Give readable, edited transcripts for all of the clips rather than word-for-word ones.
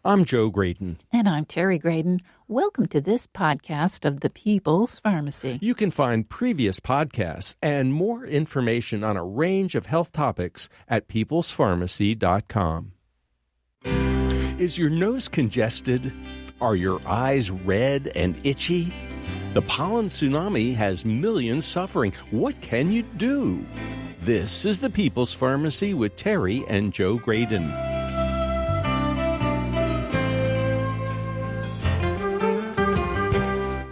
I'm Joe Graydon. And I'm Terry Graydon. Welcome to this podcast of the People's Pharmacy. You can find previous podcasts and more information on a range of health topics at peoplespharmacy.com. Is your nose congested? Are your eyes red and itchy? The pollen tsunami has millions suffering. What can you do? This is the People's Pharmacy with Terry and Joe Graydon.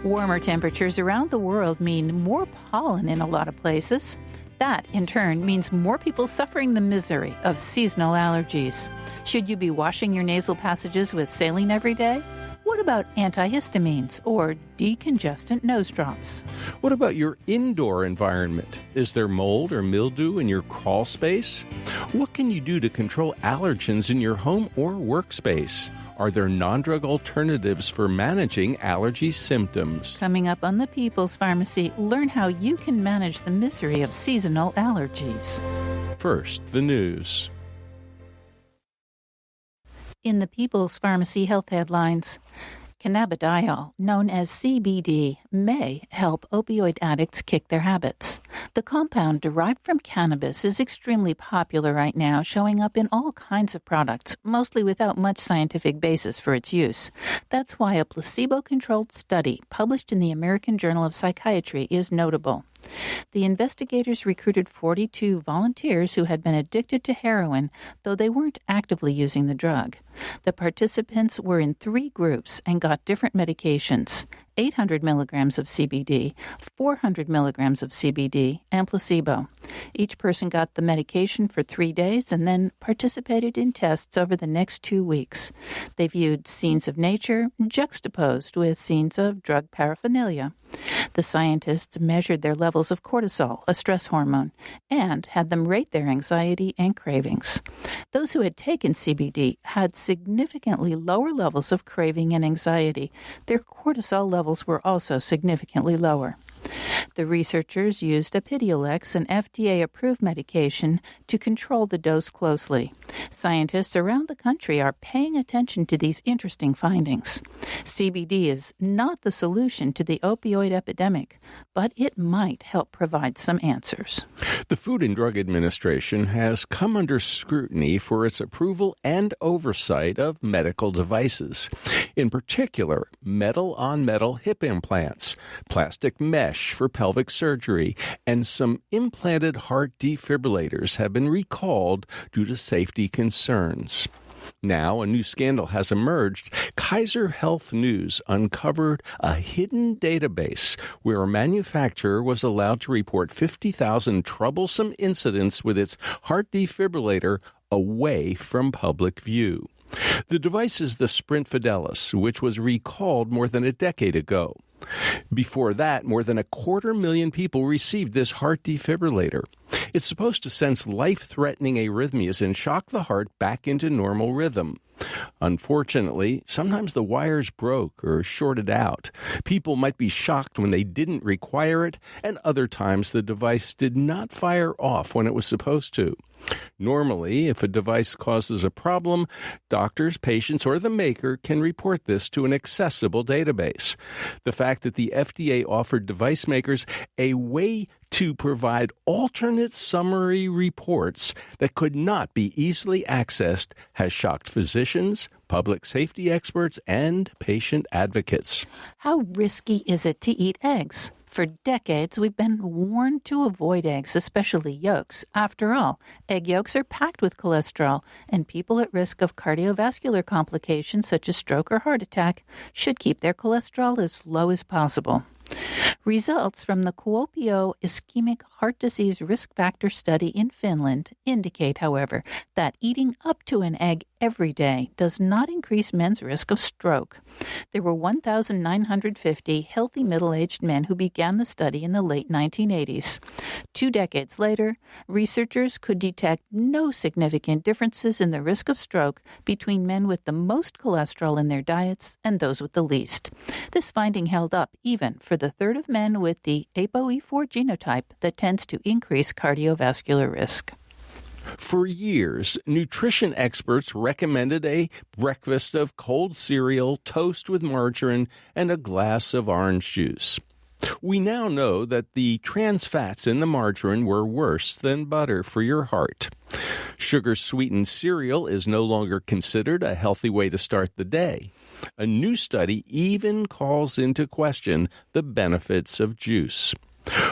Warmer temperatures around the world mean more pollen in a lot of places. That, in turn, means more people suffering the misery of seasonal allergies. Should you be washing your nasal passages with saline every day? What about antihistamines or decongestant nose drops? What about your indoor environment? Is there mold or mildew in your crawl space? What can you do to control allergens in your home or workspace? Are there non-drug alternatives for managing allergy symptoms? Coming up on the People's Pharmacy, learn how you can manage the misery of seasonal allergies. First, the news. In the People's Pharmacy health headlines, cannabidiol, known as CBD, may help opioid addicts kick their habits. The compound derived from cannabis is extremely popular right now, showing up in all kinds of products, mostly without much scientific basis for its use. That's why a placebo-controlled study published in the American Journal of Psychiatry is notable. The investigators recruited 42 volunteers who had been addicted to heroin, though they weren't actively using the drug. The participants were in 3 groups and got different medications: 800 milligrams of CBD, 400 milligrams of CBD, and placebo. Each person got the medication for 3 days and then participated in tests over the next 2 weeks. They viewed scenes of nature juxtaposed with scenes of drug paraphernalia. The scientists measured their levels of cortisol, a stress hormone, and had them rate their anxiety and cravings. Those who had taken CBD had significantly lower levels of craving and anxiety. Their cortisol levels were also significantly lower. The researchers used Epidiolex, an FDA-approved medication, to control the dose closely. Scientists around the country are paying attention to these interesting findings. CBD is not the solution to the opioid epidemic, but it might help provide some answers. The Food and Drug Administration has come under scrutiny for its approval and oversight of medical devices. In particular, metal-on-metal hip implants, plastic mesh for pelvic surgery, and some implanted heart defibrillators have been recalled due to safety concerns. Now, a new scandal has emerged. Kaiser Health News uncovered a hidden database where a manufacturer was allowed to report 50,000 troublesome incidents with its heart defibrillator away from public view. The device is the Sprint Fidelis, which was recalled more than a decade ago. Before that, more than 250,000 people received this heart defibrillator. It's supposed to sense life-threatening arrhythmias and shock the heart back into normal rhythm. Unfortunately, sometimes the wires broke or shorted out. People might be shocked when they didn't require it, and other times the device did not fire off when it was supposed to. Normally, if a device causes a problem, doctors, patients, or the maker can report this to an accessible database. The fact that the FDA offered device makers a way to provide alternate summary reports that could not be easily accessed has shocked physicians, public safety experts, and patient advocates. How risky is it to eat eggs? For decades, we've been warned to avoid eggs, especially yolks. After all, egg yolks are packed with cholesterol, and people at risk of cardiovascular complications such as stroke or heart attack should keep their cholesterol as low as possible. Results from the Kuopio Ischemic Heart Disease Risk Factor Study in Finland indicate, however, that eating up to an egg every day does not increase men's risk of stroke. There were 1,950 healthy middle-aged men who began the study in the late 1980s. 2 decades later, researchers could detect no significant differences in the risk of stroke between men with the most cholesterol in their diets and those with the least. This finding held up even for the third of men with the ApoE4 genotype that tends to increase cardiovascular risk. For years, nutrition experts recommended a breakfast of cold cereal, toast with margarine, and a glass of orange juice. We now know that the trans fats in the margarine were worse than butter for your heart. Sugar-sweetened cereal is no longer considered a healthy way to start the day. A new study even calls into question the benefits of juice.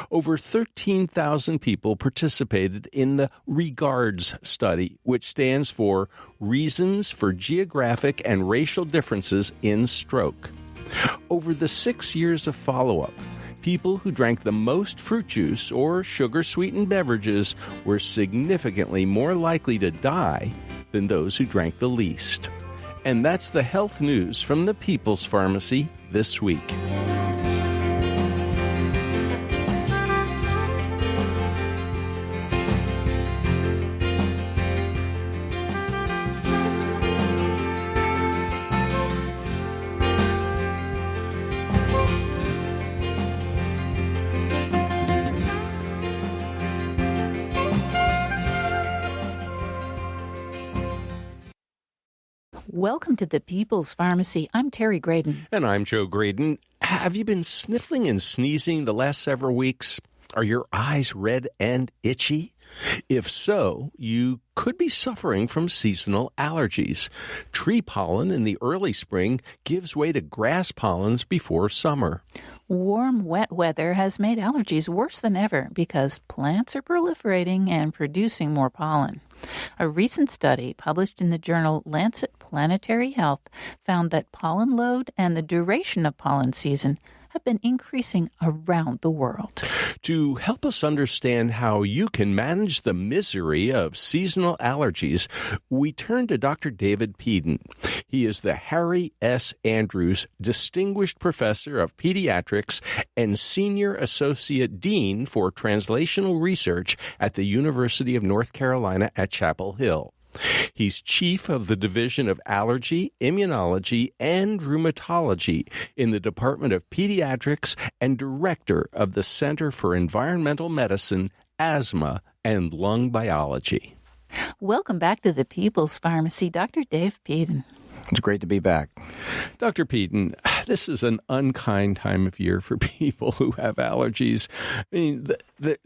Over 13,000 people participated in the REGARDS study, which stands for Reasons for Geographic and Racial Differences in Stroke. Over the 6 years of follow-up, people who drank the most fruit juice or sugar-sweetened beverages were significantly more likely to die than those who drank the least. And that's the health news from the People's Pharmacy this week. Welcome to the People's Pharmacy. I'm Terry Graydon. And I'm Joe Graydon. Have you been sniffling and sneezing the last several weeks? Are your eyes red and itchy? If so, you could be suffering from seasonal allergies. Tree pollen in the early spring gives way to grass pollens before summer. Warm, wet weather has made allergies worse than ever because plants are proliferating and producing more pollen. A recent study published in the journal Lancet Planetary Health found that pollen load and the duration of pollen season have been increasing around the world. To help us understand how you can manage the misery of seasonal allergies, we turn to Dr. David Peden. He is the Harry S. Andrews Distinguished Professor of Pediatrics and Senior Associate Dean for Translational Research at the University of North Carolina at Chapel Hill. He's chief of the Division of Allergy, Immunology, and Rheumatology in the Department of Pediatrics and director of the Center for Environmental Medicine, Asthma, and Lung Biology. Welcome back to the People's Pharmacy, Dr. Dave Peden. It's great to be back. Dr. Peden, this is an unkind time of year for people who have allergies. I mean,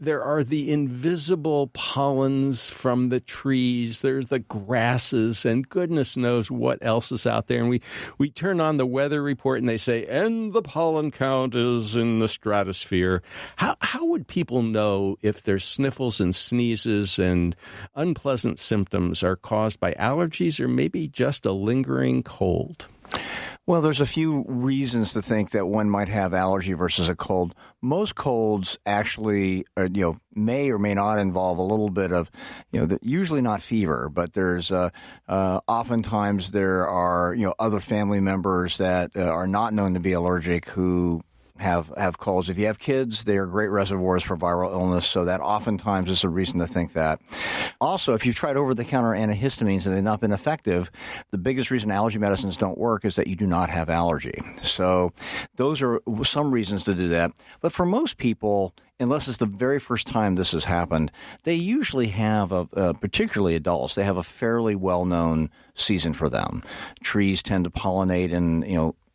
there are the invisible pollens from the trees. There's the grasses, and goodness knows what else is out there. And we turn on the weather report, and they say, and the pollen count is in the stratosphere. How would people know if their sniffles and sneezes and unpleasant symptoms are caused by allergies or maybe just a lingering cold? Well, there's a few reasons to think that one might have allergy versus a cold. Most colds actually, may or may not involve a little bit of, usually not fever, but there's oftentimes there are, other family members that are not known to be allergic who have colds. If you have kids, they are great reservoirs for viral illness, so that oftentimes is a reason to think that. Also, if you've tried over-the-counter antihistamines and they've not been effective, the biggest reason allergy medicines don't work is that you do not have allergy. So those are some reasons to do that. But for most people, unless it's the very first time this has happened, they usually have, particularly adults, they have a fairly well-known season for them. Trees tend to pollinate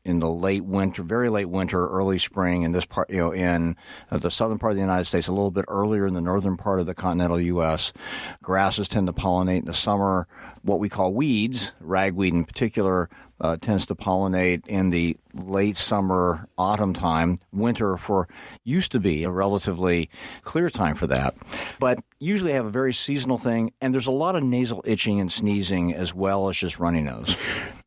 in the late winter, very late winter, early spring, in this part, in the southern part of the United States, a little bit earlier in the northern part of the continental U.S. Grasses tend to pollinate in the summer. What we call weeds, ragweed in particular, tends to pollinate in the late summer, autumn time. Winter used to be a relatively clear time for that. But usually have a very seasonal thing, and there's a lot of nasal itching and sneezing as well as just runny nose.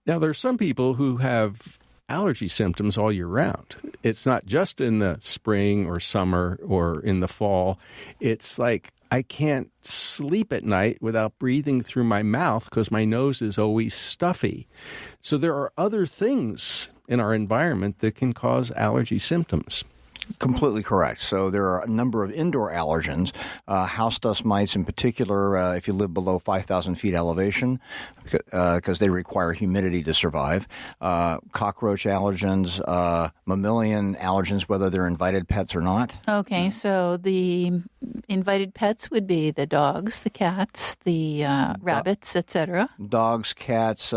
Now, there are some people who have allergy symptoms all year round. It's not just in the spring or summer or in the fall. It's like I can't sleep at night without breathing through my mouth because my nose is always stuffy. So there are other things in our environment that can cause allergy symptoms. Completely correct. So there are a number of indoor allergens, house dust mites in particular, if you live below 5,000 feet elevation, because they require humidity to survive. Cockroach allergens, mammalian allergens, whether they're invited pets or not. Okay, so the invited pets would be the dogs, the cats, the rabbits, etc. Dogs, cats,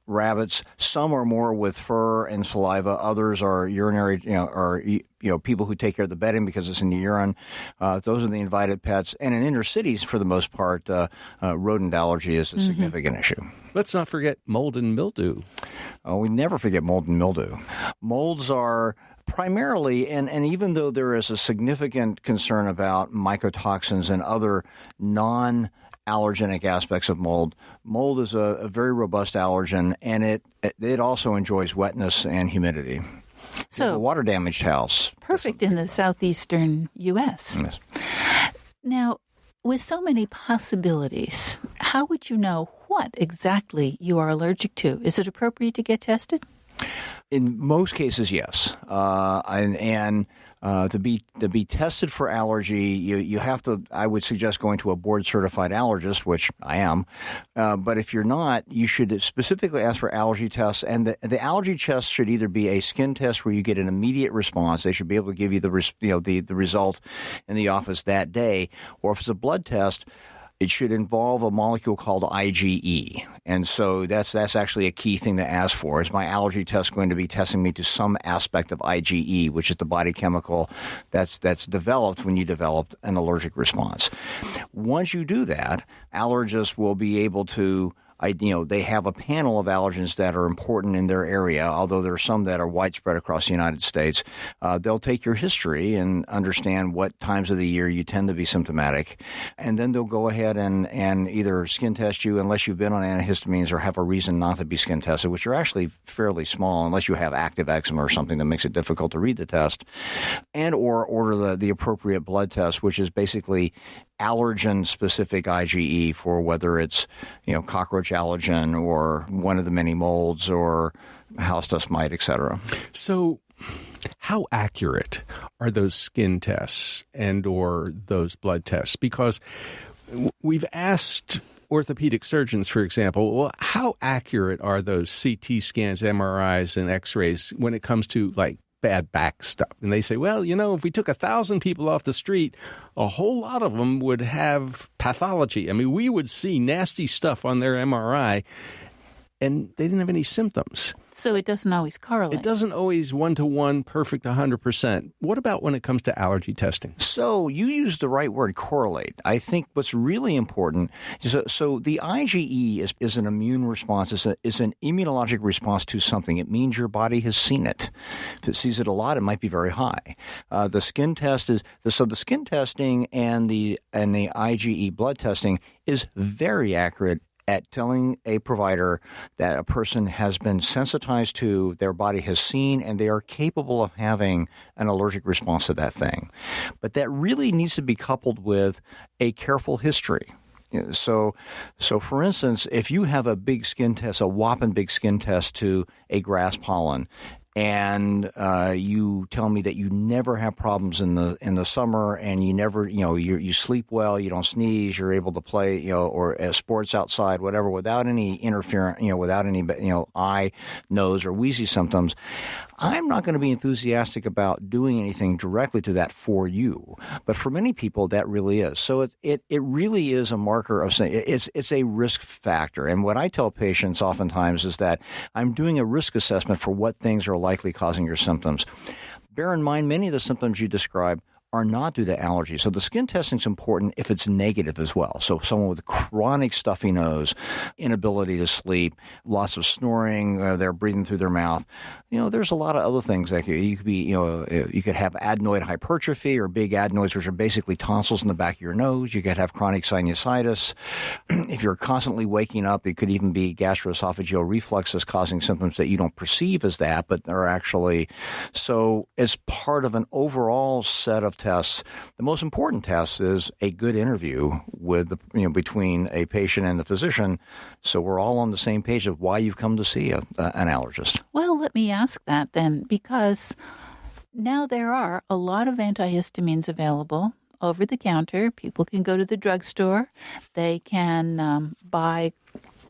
rabbits. Some are more with fur and saliva. Others are urinary, people who take care of the bedding because it's in the urine. Those are the invited pets. And in inner cities, for the most part, rodent allergy is a significant issue. Let's not forget mold and mildew. Oh, we never forget mold and mildew. Molds are primarily, and even though there is a significant concern about mycotoxins and other non-allergenic aspects of mold is a very robust allergen, and it also enjoys wetness and humidity. So a water-damaged house. Perfect in the southeastern U.S. Yes. Now, with so many possibilities, how would you know what exactly you are allergic to? Is it appropriate to get tested? In most cases, yes. To be tested for allergy, you have to. I would suggest going to a board-certified allergist, which I am. But if you're not, you should specifically ask for allergy tests. And the allergy test should either be a skin test where you get an immediate response. They should be able to give you the result in the office that day, or if it's a blood test, it should involve a molecule called IgE. And so that's actually a key thing to ask for. Is my allergy test going to be testing me to some aspect of IgE, which is the body chemical that's developed when you develop an allergic response. Once you do that, allergists will be able to they have a panel of allergens that are important in their area, although there are some that are widespread across the United States. They'll take your history and understand what times of the year you tend to be symptomatic, and then they'll go ahead and either skin test you unless you've been on antihistamines or have a reason not to be skin tested, which are actually fairly small unless you have active eczema or something that makes it difficult to read the test, and or order the appropriate blood test, which is basically allergen-specific IgE for whether it's, cockroach allergen or one of the many molds or house dust mite, etc. So how accurate are those skin tests and or those blood tests? Because we've asked orthopedic surgeons, for example, well, how accurate are those CT scans, MRIs, and X-rays when it comes to, bad back stuff? And they say, well, if we took 1,000 people off the street, a whole lot of them would have pathology. I mean, we would see nasty stuff on their MRI, and they didn't have any symptoms. So it doesn't always correlate. It doesn't always one-to-one perfect 100%. What about when it comes to allergy testing? So you used the right word, correlate. I think what's really important is so the IgE is an immune response, is an immunologic response to something. It means your body has seen it. If it sees it a lot, it might be very high. The skin test the skin testing and the IgE blood testing is very accurate at telling a provider that a person has been sensitized to, their body has seen, and they are capable of having an allergic response to that thing. But that really needs to be coupled with a careful history. So for instance, if you have a big skin test, a whopping big skin test to a grass pollen, and you tell me that you never have problems in the summer, and you never, you sleep well, you don't sneeze, you're able to play, or sports outside, whatever, without any interference, without any, eye, nose, or wheezy symptoms, I'm not going to be enthusiastic about doing anything directly to that for you. But for many people, that really is. So it really is a marker of saying it's a risk factor. And what I tell patients oftentimes is that I'm doing a risk assessment for what things are likely causing your symptoms. Bear in mind, many of the symptoms you describe are not due to allergy. So the skin testing is important if it's negative as well. So someone with a chronic stuffy nose, inability to sleep, lots of snoring, they're breathing through their mouth. There's a lot of other things that you could be, you could have adenoid hypertrophy or big adenoids, which are basically tonsils in the back of your nose. You could have chronic sinusitis. If you're constantly waking up, it could even be gastroesophageal reflux causing symptoms that you don't perceive as that, but are actually. So as part of an overall set of tests, the most important test is a good interview with between a patient and the physician, so we're all on the same page of why you've come to see an allergist. Well, let me ask that then, because now there are a lot of antihistamines available over the counter. People can go to the drugstore. They can buy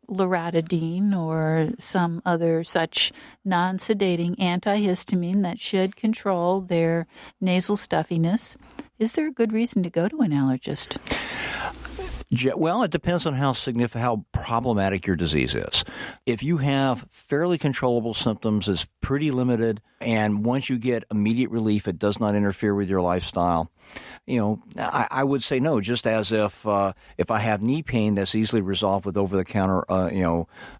loratadine or some other such non-sedating antihistamine that should control their nasal stuffiness. Is there a good reason to go to an allergist? Well, it depends on how problematic your disease is. If you have fairly controllable symptoms, it's pretty limited, and once you get immediate relief, it does not interfere with your lifestyle. I would say no. Just as if I have knee pain that's easily resolved with over-the-counter,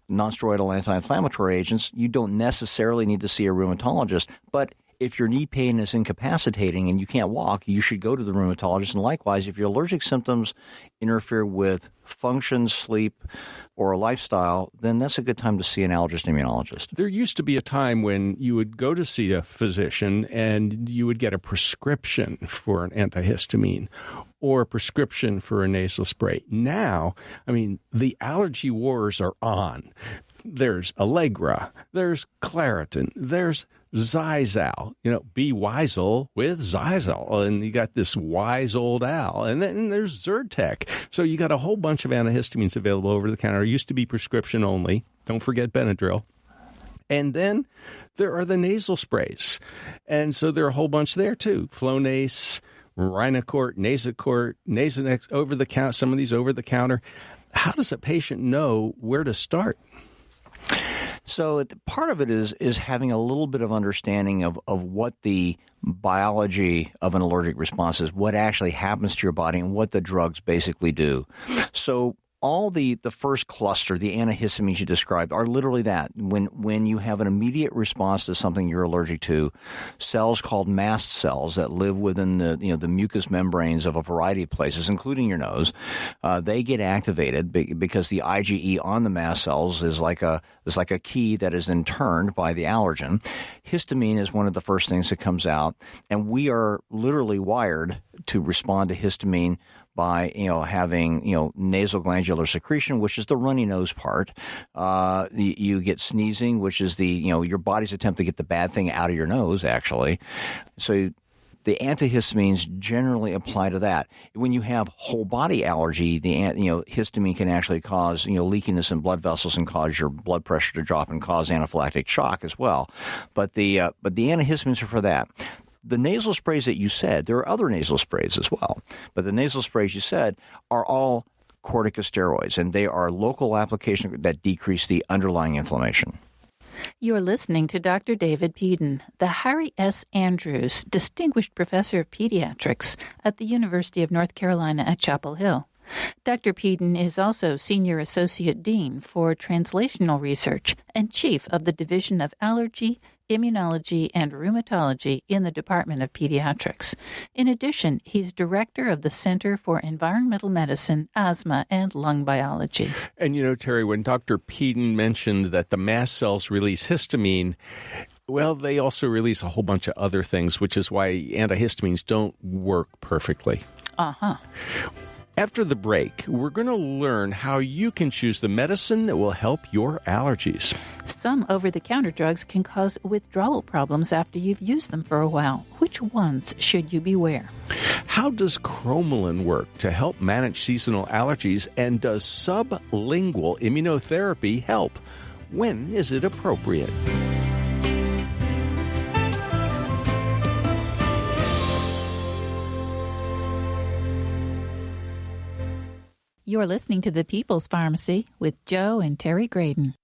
non-steroidal anti-inflammatory agents, you don't necessarily need to see a rheumatologist, but if your knee pain is incapacitating and you can't walk, you should go to the rheumatologist. And likewise, if your allergic symptoms interfere with function, sleep, or a lifestyle, then that's a good time to see an allergist immunologist. There used to be a time when you would go to see a physician and you would get a prescription for an antihistamine or a prescription for a nasal spray. Now, the allergy wars are on. There's Allegra, there's Claritin, there's Zizal, be Wisel with Zizal, and you got this wise old Al, and then there's Zyrtec. So you got a whole bunch of antihistamines available over the counter. It used to be prescription only. Don't forget Benadryl. And then there are the nasal sprays, and so there are a whole bunch there too. Flonase, Rhinocort, Nasacort, Nasonex, over the counter. Some of these over the counter. How does a patient know where to start? So part of it is having a little bit of understanding of what the biology of an allergic response is, what actually happens to your body, and what the drugs basically do. So all the first cluster, the antihistamines you described, are literally that. When you have an immediate response to something you're allergic to, cells called mast cells that live within the mucous membranes of a variety of places, including your nose, they get activated because the IgE on the mast cells is like a key that is then turned by the allergen. Histamine is one of the first things that comes out, and we are literally wired to respond to histamine by having nasal glandular secretion, which is the runny nose part. You get sneezing, which is your body's attempt to get the bad thing out of your nose, actually. So the antihistamines generally apply to that. When you have whole body allergy, the histamine can actually cause leakiness in blood vessels and cause your blood pressure to drop and cause anaphylactic shock as well. But the antihistamines are for that. The nasal sprays that you said, there are other nasal sprays as well, but the nasal sprays you said are all corticosteroids, and they are local applications that decrease the underlying inflammation. You're listening to Dr. David Peden, the Harry S. Andrews Distinguished Professor of Pediatrics at the University of North Carolina at Chapel Hill. Dr. Peden is also Senior Associate Dean for Translational Research and Chief of the Division of Allergy, Immunology, and Rheumatology in the Department of Pediatrics. In addition, he's Director of the Center for Environmental Medicine, Asthma, and Lung Biology. And Terry, when Dr. Peden mentioned that the mast cells release histamine, well, they also release a whole bunch of other things, which is why antihistamines don't work perfectly. Uh-huh. After the break, we're going to learn how you can choose the medicine that will help your allergies. Some over-the-counter drugs can cause withdrawal problems after you've used them for a while. Which ones should you beware? How does cromolyn work to help manage seasonal allergies, and does sublingual immunotherapy help? When is it appropriate? You're listening to The People's Pharmacy with Joe and Terry Graydon.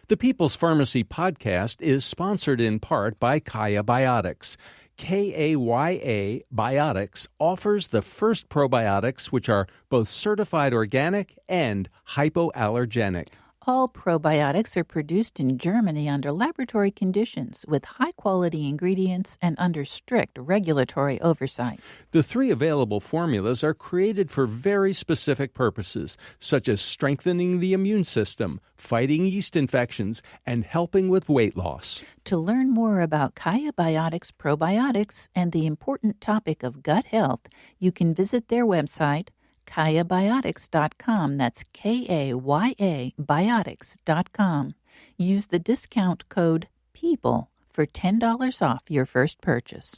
The People's Pharmacy podcast is sponsored in part by Kaya Biotics. KAYA Biotics offers the first probiotics which are both certified organic and hypoallergenic. All probiotics are produced in Germany under laboratory conditions with high-quality ingredients and under strict regulatory oversight. The 3 available formulas are created for very specific purposes, such as strengthening the immune system, fighting yeast infections, and helping with weight loss. To learn more about Kaya Biotics probiotics and the important topic of gut health, you can visit their website, KayaBiotics.com. That's KAYA Biotics.com. Use the discount code PEOPLE for $10 off your first purchase.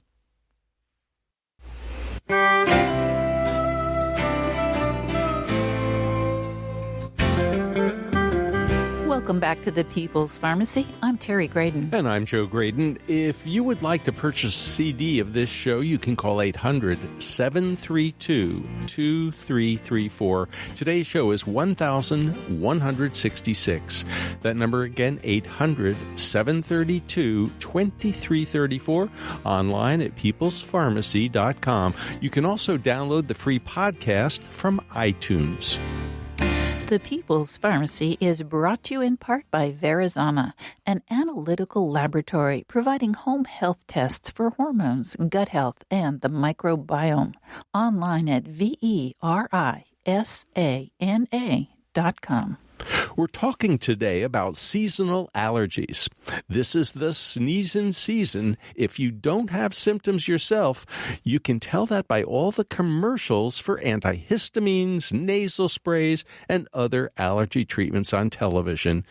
Welcome back to the People's Pharmacy. I'm Terry Graydon. And I'm Joe Graydon. If you would like to purchase a CD of this show, you can call 800-732-2334. Today's show is 1166. That number again, 800-732-2334. Online at peoplespharmacy.com. You can also download the free podcast from iTunes. The People's Pharmacy is brought to you in part by Verizana, an analytical laboratory providing home health tests for hormones, gut health, and the microbiome. Online at verisana.com. We're talking today about seasonal allergies. This is the sneezing season. If you don't have symptoms yourself, you can tell that by all the commercials for antihistamines, nasal sprays, and other allergy treatments on television.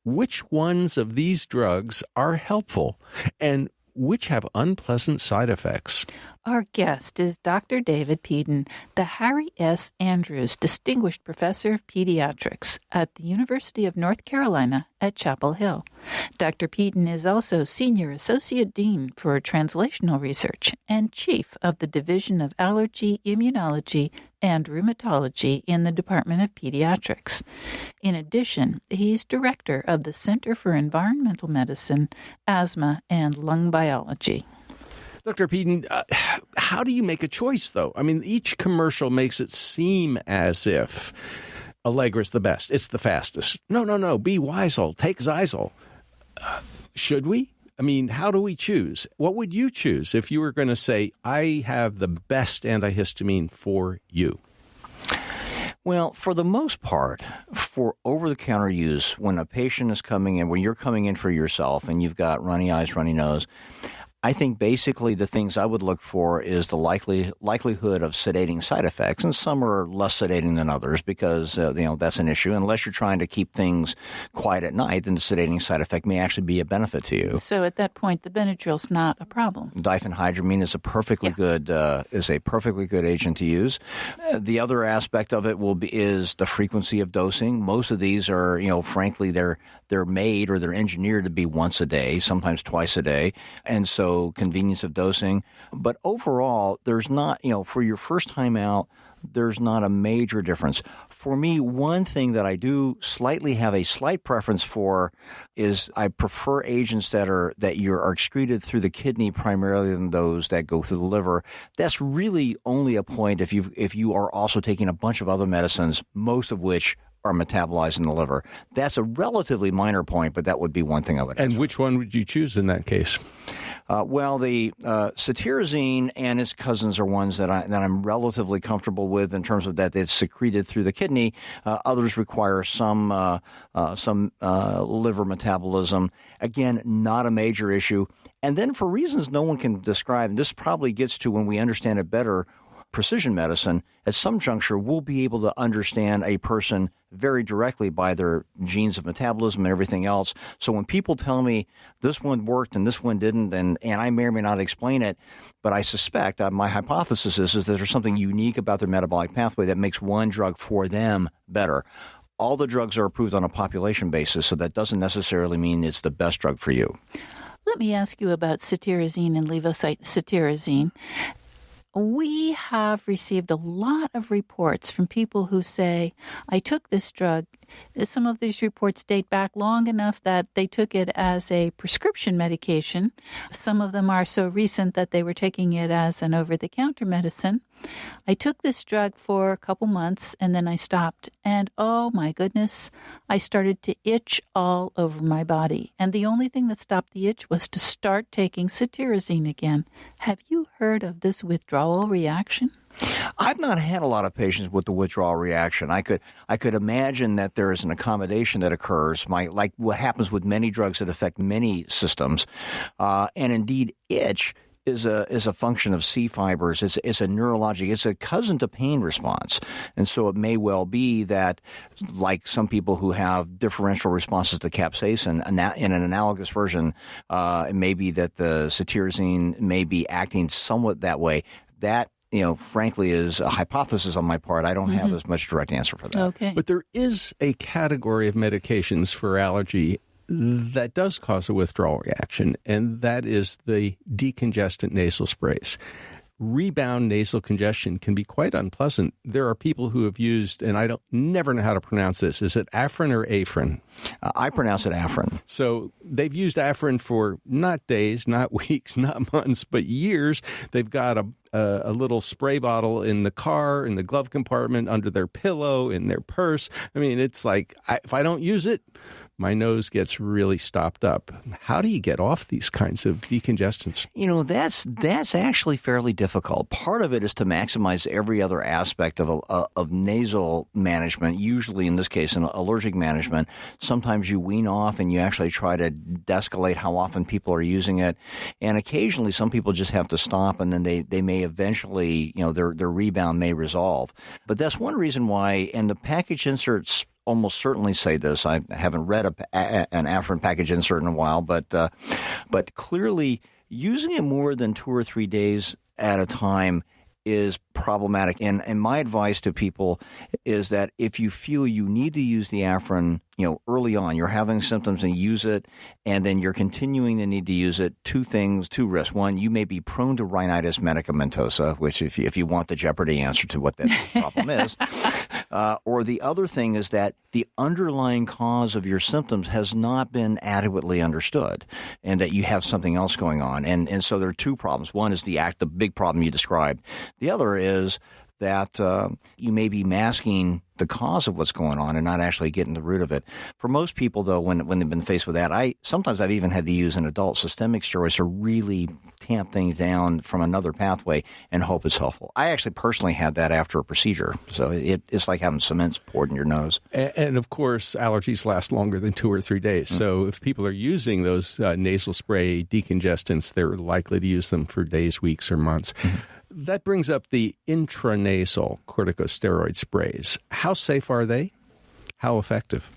Which ones of these drugs are helpful, and which have unpleasant side effects? Our guest is Dr. David Peden, the Harry S. Andrews Distinguished Professor of Pediatrics at the University of North Carolina at Chapel Hill. Dr. Peden is also Senior Associate Dean for Translational Research and Chief of the Division of Allergy, Immunology, and Rheumatology in the Department of Pediatrics. In addition, he's Director of the Center for Environmental Medicine, Asthma, and Lung Biology. Dr. Peden, how do you make a choice, though? I mean, each commercial makes it seem as if Allegra's the best. It's the fastest. No. Be Weisel. Take Zyzol. Should we? I mean, how do we choose? What would you choose if you were going to say, I have the best antihistamine for you? Well, for the most part, for over-the-counter use, when a patient is coming in, when you're coming in for yourself and you've got runny eyes, runny nose, I think basically the things I would look for is the likelihood of sedating side effects, and some are less sedating than others because that's an issue. Unless you're trying to keep things quiet at night, then the sedating side effect may actually be a benefit to you. So at that point, the Benadryl's not a problem. Diphenhydramine is a perfectly good agent to use. The other aspect of it is the frequency of dosing. Most of these are, frankly, they're made or they're engineered to be once a day, sometimes twice a day, and so convenience of dosing. But overall, there's not, for your first time out, there's not a major difference. For me, one thing that I do have a slight preference for is I prefer agents that are excreted through the kidney primarily than those that go through the liver. That's really only a point if you are also taking a bunch of other medicines, most of which are metabolized in the liver. That's a relatively minor point, but that would be one thing I would ask. And which one would you choose in that case? The cetirizine and its cousins are ones that I'm relatively comfortable with in terms of that it's secreted through the kidney. Others require some liver metabolism. Again, not a major issue. And then for reasons no one can describe, and this probably gets to when we understand it better, precision medicine, at some juncture, we'll be able to understand a person very directly by their genes of metabolism and everything else. So when people tell me this one worked and this one didn't, and I may or may not explain it, but I suspect, my hypothesis is that there's something unique about their metabolic pathway that makes one drug for them better. All the drugs are approved on a population basis, so that doesn't necessarily mean it's the best drug for you. Let me ask you about cetirizine and levocetirizine. We have received a lot of reports from people who say, I took this drug. Some of these reports date back long enough that they took it as a prescription medication. Some of them are so recent that they were taking it as an over-the-counter medicine. I took this drug for a couple months and then I stopped. And oh my goodness, I started to itch all over my body. And the only thing that stopped the itch was to start taking cetirizine again. Have you heard of this withdrawal reaction? I've not had a lot of patients with the withdrawal reaction. I could imagine that there is an accommodation that occurs, like what happens with many drugs that affect many systems, and indeed itch is a function of C fibers. It's a neurologic. It's a cousin to pain response, and so it may well be that, like some people who have differential responses to capsaicin, in an analogous version, it may be that the cetirizine may be acting somewhat that way. That frankly, is a hypothesis on my part. I don't have as much direct answer for that. Okay. But there is a category of medications for allergy that does cause a withdrawal reaction, and that is the decongestant nasal sprays. Rebound nasal congestion can be quite unpleasant. There are people who have used, and I never know how to pronounce this. Is it Afrin or Afrin? I pronounce it Afrin. So they've used Afrin for not days, not weeks, not months, but years. They've got a little spray bottle in the car, in the glove compartment, under their pillow, in their purse. I mean, it's like, if I don't use it, my nose gets really stopped up. How do you get off these kinds of decongestants? That's actually fairly difficult. Part of it is to maximize every other aspect of nasal management, usually in this case, in allergic management. Sometimes you wean off and you actually try to de-escalate how often people are using it. And occasionally some people just have to stop, and then they may eventually, their rebound may resolve. But that's one reason why, and the package inserts almost certainly say this. I haven't read an Afrin package insert in a while, but clearly using it more than 2 or 3 days at a time is problematic. And my advice to people is that if you feel you need to use the Afrin, early on, you're having symptoms and use it, and then you're continuing to need to use it, two risks. One, you may be prone to rhinitis medicamentosa, which if you want the Jeopardy answer to what that problem is. Or the other thing is that the underlying cause of your symptoms has not been adequately understood, and that you have something else going on. And so there are two problems. One is the big problem you described. The other is that you may be masking the cause of what's going on and not actually getting the root of it. For most people, though, when they've been faced with that, sometimes I've even had to use an adult systemic steroids to really tamp things down from another pathway and hope it's helpful. I actually personally had that after a procedure, so it's like having cement poured in your nose. And of course, allergies last longer than 2 or 3 days. Mm-hmm. So if people are using those nasal spray decongestants, they're likely to use them for days, weeks, or months. Mm-hmm. That brings up the intranasal corticosteroid sprays. How safe are they? How effective?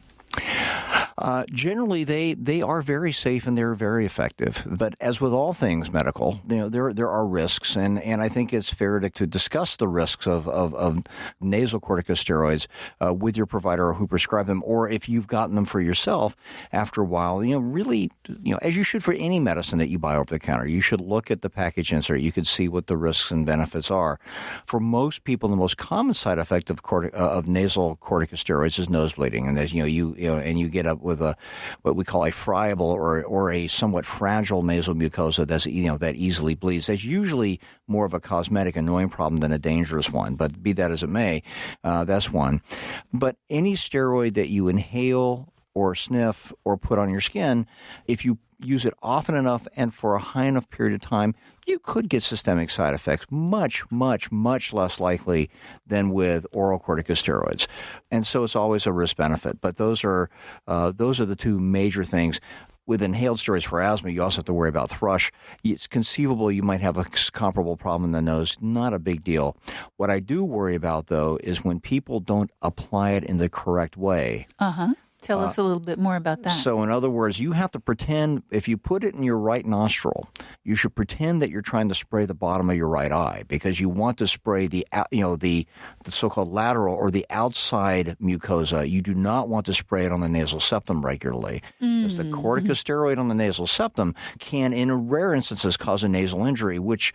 Generally, they are very safe and they're very effective. But as with all things medical, there are risks, and I think it's fair to discuss the risks of nasal corticosteroids with your provider who prescribed them, or if you've gotten them for yourself after a while. Really, as you should for any medicine that you buy over the counter, you should look at the package insert. You could see what the risks and benefits are. For most people, the most common side effect of nasal corticosteroids is nose bleeding, and as you get up with what we call a friable or a somewhat fragile nasal mucosa that easily bleeds. That's usually more of a cosmetic annoying problem than a dangerous one, but be that as it may, that's one. But any steroid that you inhale or sniff or put on your skin, if you use it often enough and for a high enough period of time, you could get systemic side effects much, much, much less likely than with oral corticosteroids. And so it's always a risk-benefit. But those are the two major things. With inhaled steroids for asthma, you also have to worry about thrush. It's conceivable you might have a comparable problem in the nose. Not a big deal. What I do worry about, though, is when people don't apply it in the correct way. Uh-huh. Tell us a little bit more about that. So, in other words, you have to pretend, if you put it in your right nostril, you should pretend that you're trying to spray the bottom of your right eye, because you want to spray the so-called lateral or the outside mucosa. You do not want to spray it on the nasal septum regularly, because the corticosteroid on the nasal septum can, in rare instances, cause a nasal injury, which,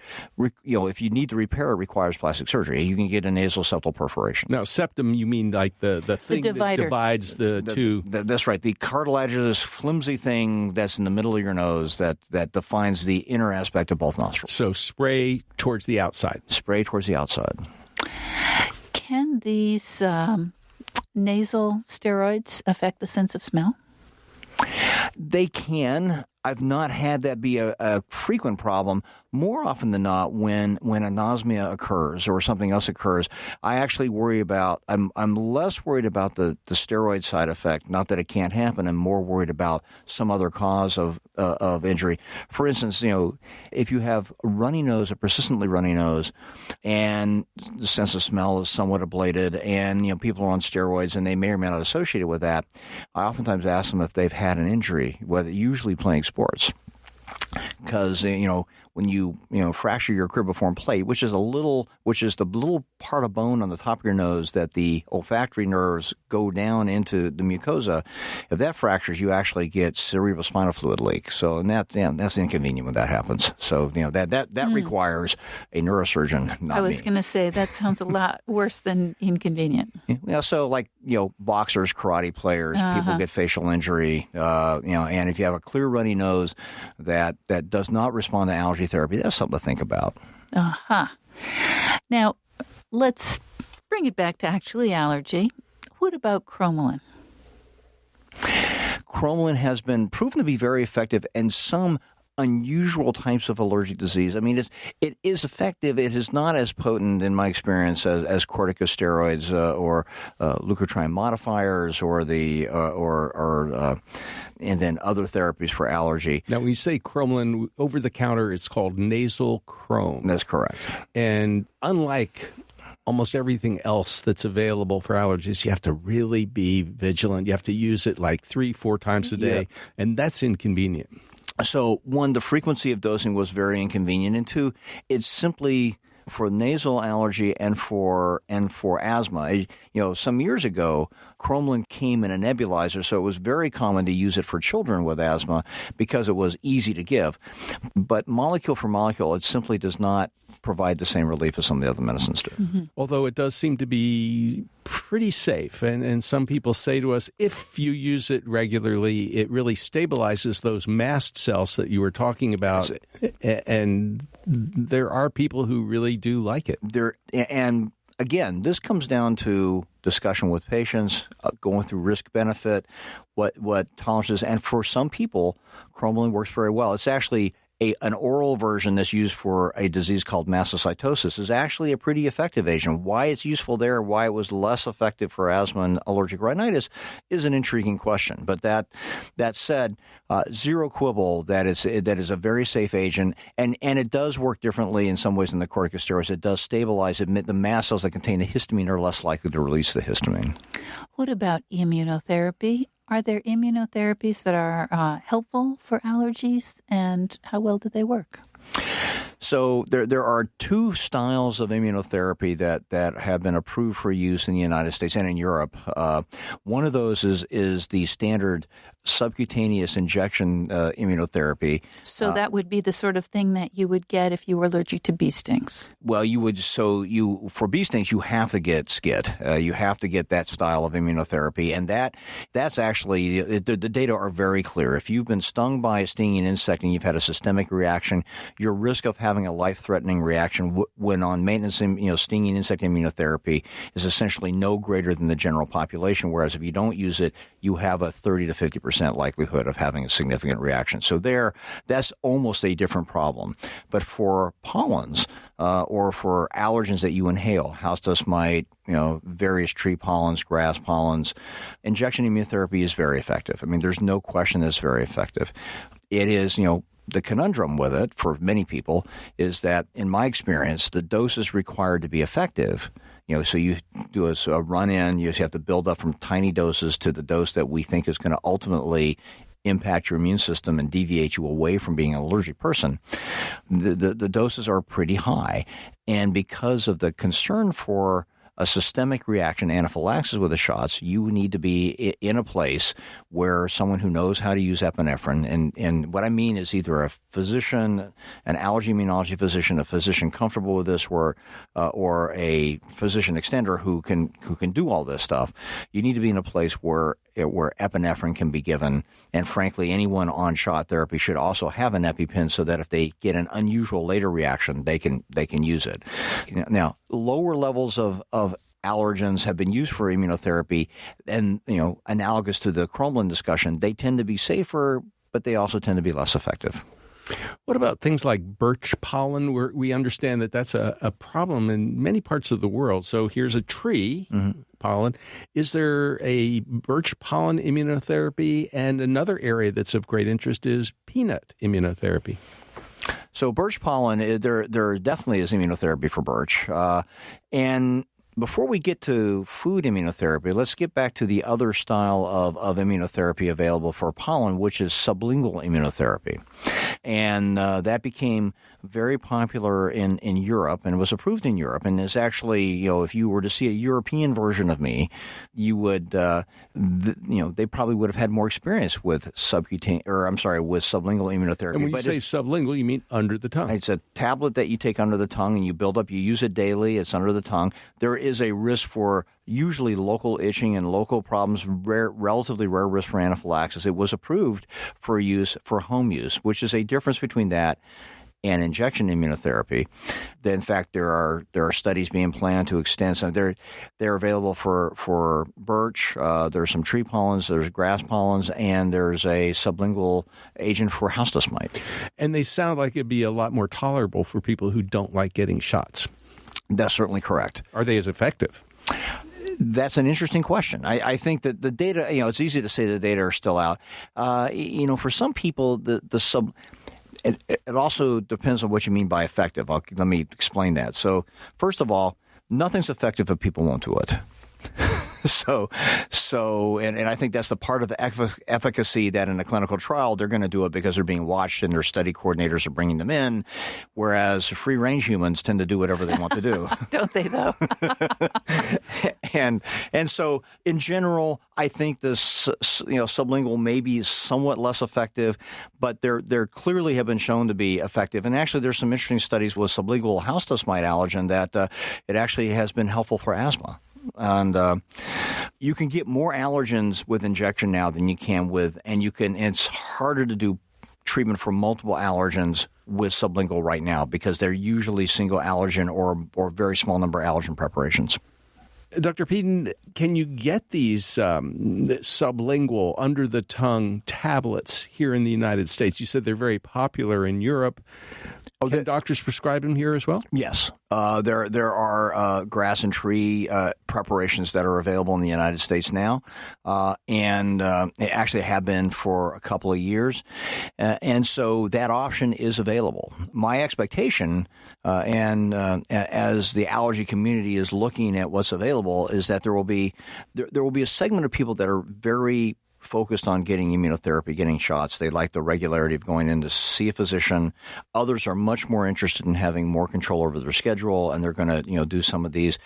if you need to repair it, requires plastic surgery. You can get a nasal septal perforation. Now, septum, you mean like the thing that divides the two? That's right. The cartilaginous, flimsy thing that's in the middle of your nose that defines the inner aspect of both nostrils. So spray towards the outside. Spray towards the outside. Can these nasal steroids affect the sense of smell? They can. I've not had that be a frequent problem. More often than not, when anosmia occurs or something else occurs, I actually worry about. I'm less worried about the steroid side effect. Not that it can't happen. I'm more worried about some other cause of injury. For instance, if you have a runny nose, a persistently runny nose, and the sense of smell is somewhat ablated, and people are on steroids and they may or may not associate it with that, I oftentimes ask them if they've had an injury, usually playing sports. because when you fracture your cribriform plate, which is the little part of bone on the top of your nose that the olfactory nerves go down into the mucosa, if that fractures, you actually get cerebrospinal fluid leak. So that's inconvenient when that happens. So that requires a neurosurgeon. Not I was going to say that sounds a lot worse than inconvenient. Yeah, so like boxers, karate players, people get facial injury. And if you have a clear runny nose that does not respond to allergy therapy, that's something to think about. Now, let's bring it back to actually allergy. What about cromolyn? Cromolyn has been proven to be very effective in some unusual types of allergic disease. I mean, it is effective. It is not as potent, in my experience, as corticosteroids or leukotriene modifiers and then other therapies for allergy. Now, when you say cromolyn, over the counter, it's called nasal chrome. That's correct. And unlike almost everything else that's available for allergies, you have to really be vigilant. You have to use it like 3-4 times a day, and that's inconvenient. So, one, the frequency of dosing was very inconvenient, and two, it's simply for nasal allergy and for asthma. Some years ago, cromolyn came in a nebulizer, so it was very common to use it for children with asthma because it was easy to give. But molecule for molecule, it simply does not provide the same relief as some of the other medicines do. Mm-hmm. Although it does seem to be pretty safe. And some people say to us, if you use it regularly, it really stabilizes those mast cells that you were talking about. And there are people who really do like it. And again, this comes down to discussion with patients, going through risk-benefit, what tolerances. And for some people, cromolyn works very well. It's actually an oral version that's used for a disease called mastocytosis is actually a pretty effective agent. Why it's useful there, why it was less effective for asthma and allergic rhinitis is an intriguing question. But that said, zero quibble that is a very safe agent, and it does work differently in some ways than the corticosteroids. It does stabilize it. The mast cells that contain the histamine are less likely to release the histamine. What about immunotherapy? Are there immunotherapies that are helpful for allergies, and how well do they work? So there are two styles of immunotherapy that have been approved for use in the United States and in Europe. One of those is the standard subcutaneous injection immunotherapy. So that would be the sort of thing that you would get if you were allergic to bee stings. Well, for bee stings, you have to get SCIT. You have to get that style of immunotherapy, and that's actually the data are very clear. If you've been stung by a stinging insect and you've had a systemic reaction, your risk of having a life-threatening reaction when on maintenance, stinging insect immunotherapy is essentially no greater than the general population. Whereas if you don't use it, you have a 30 to 50% likelihood of having a significant reaction. So that's almost a different problem. But for pollens or for allergens that you inhale, house dust mite, various tree pollens, grass pollens, injection immunotherapy is very effective. I mean, there's no question that it's very effective. It is, the conundrum with it for many people is that, in my experience, the doses required to be effective. So you do a run-in, you have to build up from tiny doses to the dose that we think is going to ultimately impact your immune system and deviate you away from being an allergic person. The doses are pretty high. And because of the concern for a systemic reaction, anaphylaxis with the shots, you need to be in a place where someone who knows how to use epinephrine, and what I mean is either a physician, an allergy immunology physician, a physician comfortable with this, or a physician extender who can do all this stuff. You need to be in a place where epinephrine can be given, and frankly, anyone on shot therapy should also have an EpiPen so that if they get an unusual later reaction, they can use it. Now, lower levels of allergens have been used for immunotherapy, and analogous to the cromolyn discussion, they tend to be safer, but they also tend to be less effective. What about things like birch pollen? We understand that that's a problem in many parts of the world. So here's a tree, pollen. Is there a birch pollen immunotherapy? And another area that's of great interest is peanut immunotherapy. So birch pollen, there definitely is immunotherapy for birch. And before we get to food immunotherapy, let's get back to the other style of immunotherapy available for pollen, which is sublingual immunotherapy. And that became very popular in Europe and was approved in Europe, and is actually, if you were to see a European version of me, you would, they probably would have had more experience with with sublingual immunotherapy. And when you say sublingual, you mean under the tongue. It's a tablet that you take under the tongue and you build up. You use it daily. It's under the tongue. There is a risk for usually local itching and local problems, relatively rare risk for anaphylaxis. It was approved for use for home use, which is a difference between that and injection immunotherapy. In fact, there are studies being planned to extend some. They're available for birch. There's some tree pollens. There's grass pollens, and there's a sublingual agent for house dust mite. And they sound like it'd be a lot more tolerable for people who don't like getting shots. That's certainly correct. Are they as effective? That's an interesting question. I think that the data, it's easy to say the data are still out. For some people, it also depends on what you mean by effective. Let me explain that. So, first of all, nothing's effective if people won't do it. And I think that's the part of the efficacy that in a clinical trial, they're going to do it because they're being watched and their study coordinators are bringing them in, whereas free-range humans tend to do whatever they want to do. Don't they, though? And so, in general, I think this sublingual may be somewhat less effective, but there clearly have been shown to be effective. And actually, there's some interesting studies with sublingual house dust mite allergen that it actually has been helpful for asthma. And you can get more allergens with injection now than you can it's harder to do treatment for multiple allergens with sublingual right now because they're usually single allergen or very small number allergen preparations. Dr. Peden, can you get these sublingual under-the-tongue tablets here in the United States? You said they're very popular in Europe. Can doctors prescribe them here as well? Yes. There are grass and tree preparations that are available in the United States now, and they actually have been for a couple of years. And so that option is available. My expectation, as the allergy community is looking at what's available, is that there will be a segment of people that are very focused on getting immunotherapy, getting shots. They like the regularity of going in to see a physician. Others are much more interested in having more control over their schedule, and they're going to, do some of these.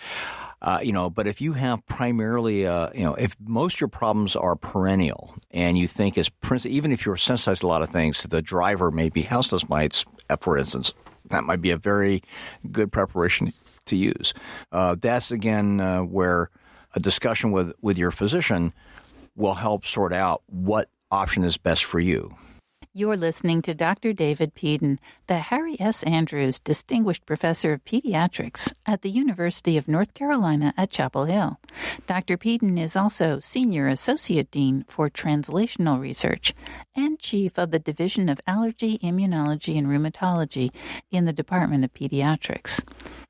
But if you have primarily, if most of your problems are perennial, and you think even if you're sensitized to a lot of things, the driver may be house dust mites, for instance, that might be a very good preparation to use. That's again where a discussion with your physician will help sort out what option is best for you. You're listening to Dr. David Peden, the Harry S. Andrews Distinguished Professor of Pediatrics at the University of North Carolina at Chapel Hill. Dr. Peden is also Senior Associate Dean for Translational Research and Chief of the Division of Allergy, Immunology, and Rheumatology in the Department of Pediatrics.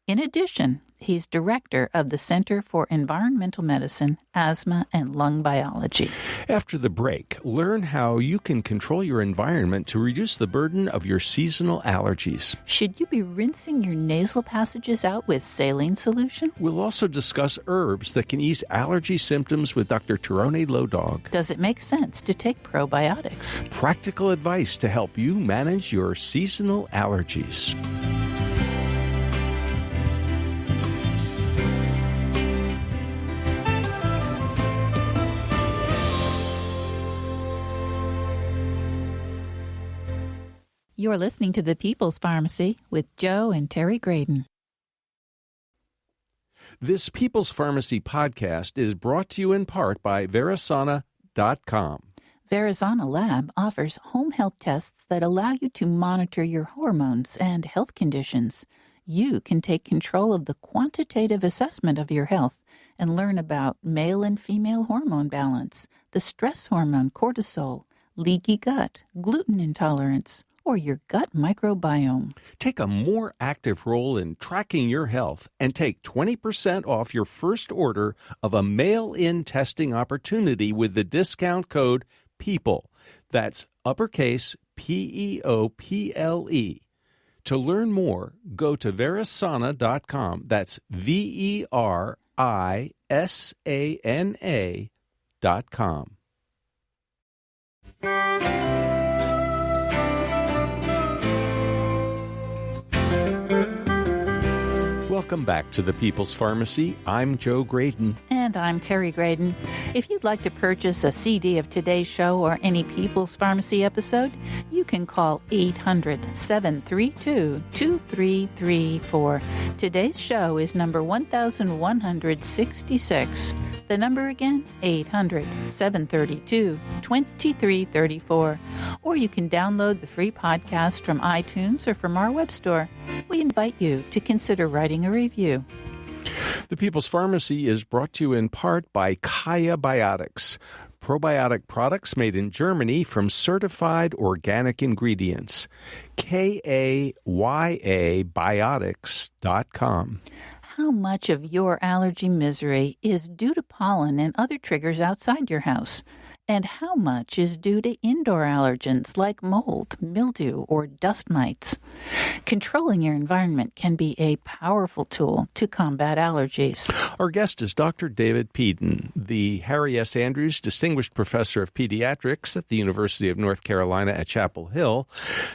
In addition, he's director of the Center for Environmental Medicine, Asthma, and Lung Biology. After the break, learn how you can control your environment to reduce the burden of your seasonal allergies. Should you be rinsing your nasal passages out with saline solution? We'll also discuss herbs that can ease allergy symptoms with Dr. Tyrone Lodog. Does it make sense to take probiotics? Practical advice to help you manage your seasonal allergies. You're listening to The People's Pharmacy with Joe and Terry Graydon. This People's Pharmacy podcast is brought to you in part by Verisana.com. Verisana Lab offers home health tests that allow you to monitor your hormones and health conditions. You can take control of the quantitative assessment of your health and learn about male and female hormone balance, the stress hormone cortisol, leaky gut, gluten intolerance, or your gut microbiome. Take a more active role in tracking your health and take 20% off your first order of a mail-in testing opportunity with the discount code PEOPLE. That's uppercase PEOPLE. To learn more, go to Verisana.com. That's VERISANA.com. Welcome back to the People's Pharmacy. I'm Joe Graydon. And I'm Terry Graydon. If you'd like to purchase a CD of today's show or any People's Pharmacy episode, you can call 800-732-2334. Today's show is number 1166. The number again, 800-732-2334. Or you can download the free podcast from iTunes or from our web store. We invite you to consider writing a review. The People's Pharmacy is brought to you in part by Kaya Biotics, probiotic products made in Germany from certified organic ingredients. KAYABiotics.com. How much of your allergy misery is due to pollen and other triggers outside your house? And how much is due to indoor allergens like mold, mildew, or dust mites? Controlling your environment can be a powerful tool to combat allergies. Our guest is Dr. David Peden, the Harry S. Andrews Distinguished Professor of Pediatrics at the University of North Carolina at Chapel Hill.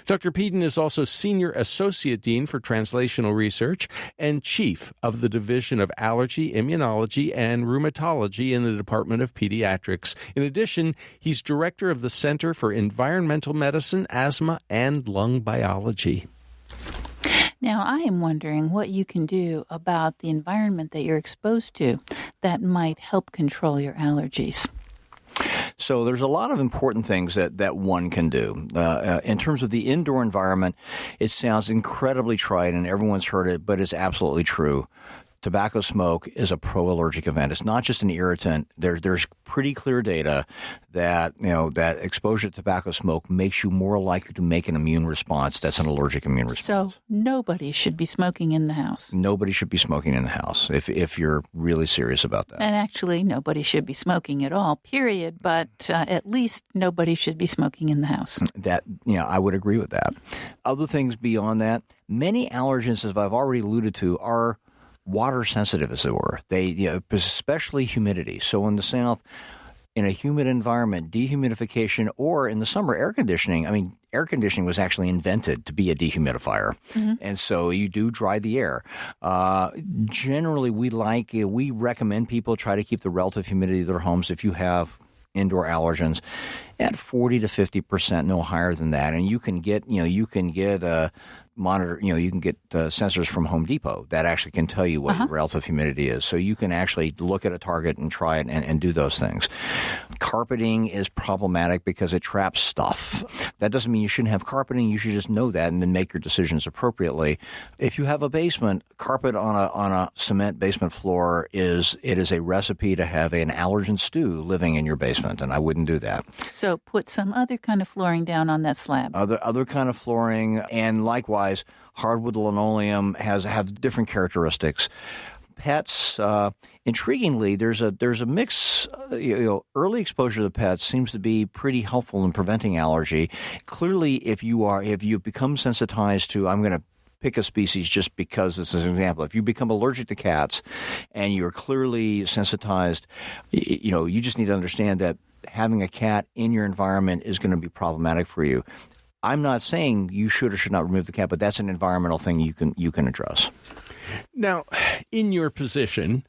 Dr. Peden is also Senior Associate Dean for Translational Research and Chief of the Division of Allergy, Immunology, and Rheumatology in the Department of Pediatrics. In addition, he's director of the Center for Environmental Medicine, Asthma, and Lung Biology. Now, I am wondering what you can do about the environment that you're exposed to that might help control your allergies. So there's a lot of important things that one can do. In terms of the indoor environment, it sounds incredibly trite, and everyone's heard it, but it's absolutely true. Tobacco smoke is a pro-allergic event. It's not just an irritant. There's pretty clear data that that exposure to tobacco smoke makes you more likely to make an immune response. That's an allergic immune response. So nobody should be smoking in the house. Nobody should be smoking in the house if you're really serious about that. And actually, nobody should be smoking at all, period. But at least nobody should be smoking in the house. That I would agree with that. Other things beyond that, many allergens, as I've already alluded to, are water sensitive, as it were. They, especially humidity. So in the South, in a humid environment, dehumidification, or in the summer, air conditioning. I mean, air conditioning was actually invented to be a dehumidifier, and so you do dry the air. Generally, we recommend people try to keep the relative humidity of their homes if you have indoor allergens at 40 to 50%, no higher than that, and you can get monitor, you can get sensors from Home Depot that actually can tell you what your relative humidity is. So you can actually look at a target and try it and do those things. Carpeting is problematic because it traps stuff. That doesn't mean you shouldn't have carpeting. You should just know that and then make your decisions appropriately. If you have a basement, carpet on a cement basement floor is a recipe to have an allergen stew living in your basement, and I wouldn't do that. So put some other kind of flooring down on that slab. Other kind of flooring, and likewise, hardwood linoleum have different characteristics. Pets, intriguingly, there's a mix. Early exposure to pets seems to be pretty helpful in preventing allergy. Clearly, if you become sensitized to, I'm going to pick a species just because this is an example. If you become allergic to cats and you're clearly sensitized, you just need to understand that having a cat in your environment is going to be problematic for you. I'm not saying you should or should not remove the cat, but that's an environmental thing you can address. Now, in your position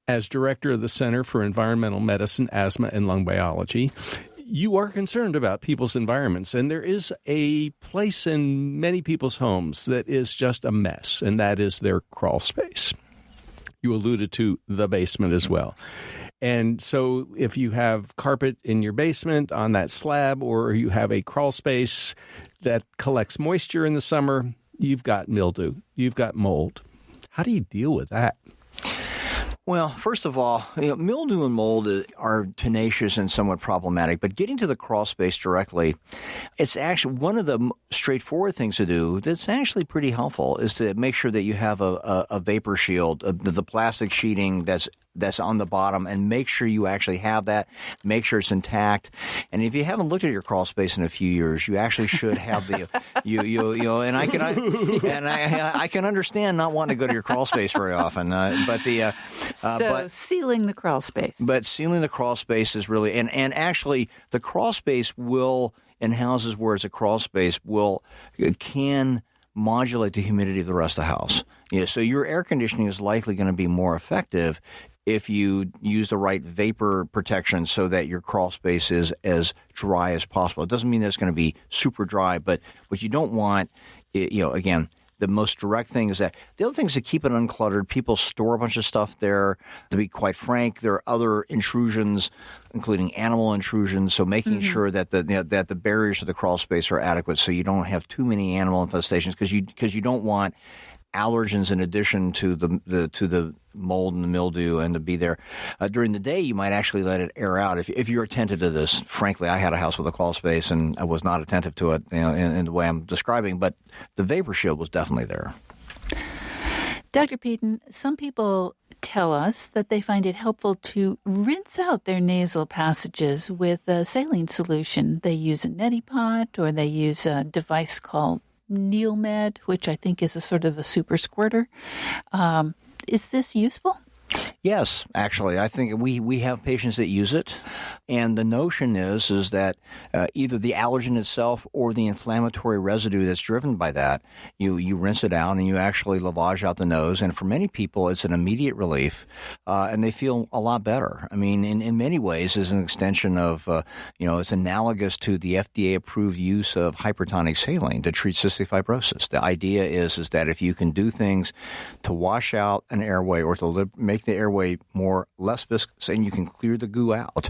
as director of the Center for Environmental Medicine, Asthma, and Lung Biology, you are concerned about people's environments, and there is a place in many people's homes that is just a mess, and that is their crawl space. You alluded to the basement as well. And so if you have carpet in your basement on that slab, or you have a crawl space that collects moisture in the summer, you've got mildew, you've got mold. How do you deal with that? Well, first of all, mildew and mold are tenacious and somewhat problematic, but getting to the crawl space directly, it's actually one of the straightforward things to do that's actually pretty helpful is to make sure that you have a vapor shield, the plastic sheeting that's on the bottom, and make sure you actually have that, make sure it's intact. And if you haven't looked at your crawl space in a few years, you actually should have the and I can understand not wanting to go to your crawl space very often, but sealing the crawl space. But sealing the crawl space is really, and actually the crawl space will, in houses where it's a crawl space, can modulate the humidity of the rest of the house. So your air conditioning is likely going to be more effective if you use the right vapor protection so that your crawl space is as dry as possible. It doesn't mean that it's going to be super dry, but what you don't want, again, the most direct thing is that the other thing is to keep it uncluttered. People store a bunch of stuff there. To be quite frank, there are other intrusions, including animal intrusions. So making sure that the barriers to the crawl space are adequate, so you don't have too many animal infestations, because you don't want allergens in addition to the mold and the mildew and to be there. During the day, you might actually let it air out. If you're attentive to this, frankly, I had a house with a crawl space and I was not attentive to it in the way I'm describing, but the vapor shield was definitely there. Dr. Peden, some people tell us that they find it helpful to rinse out their nasal passages with a saline solution. They use a neti pot, or they use a device called NeilMed, which I think is a sort of a super squirter. Is this useful? Yes, actually. I think we have patients that use it, and the notion is that either the allergen itself or the inflammatory residue that's driven by that, you rinse it out and you actually lavage out the nose, and for many people it's an immediate relief, and they feel a lot better. I mean, in many ways, is an extension of, it's analogous to the FDA-approved use of hypertonic saline to treat cystic fibrosis. The idea is that if you can do things to wash out an airway or to make the airway less viscous, and you can clear the goo out,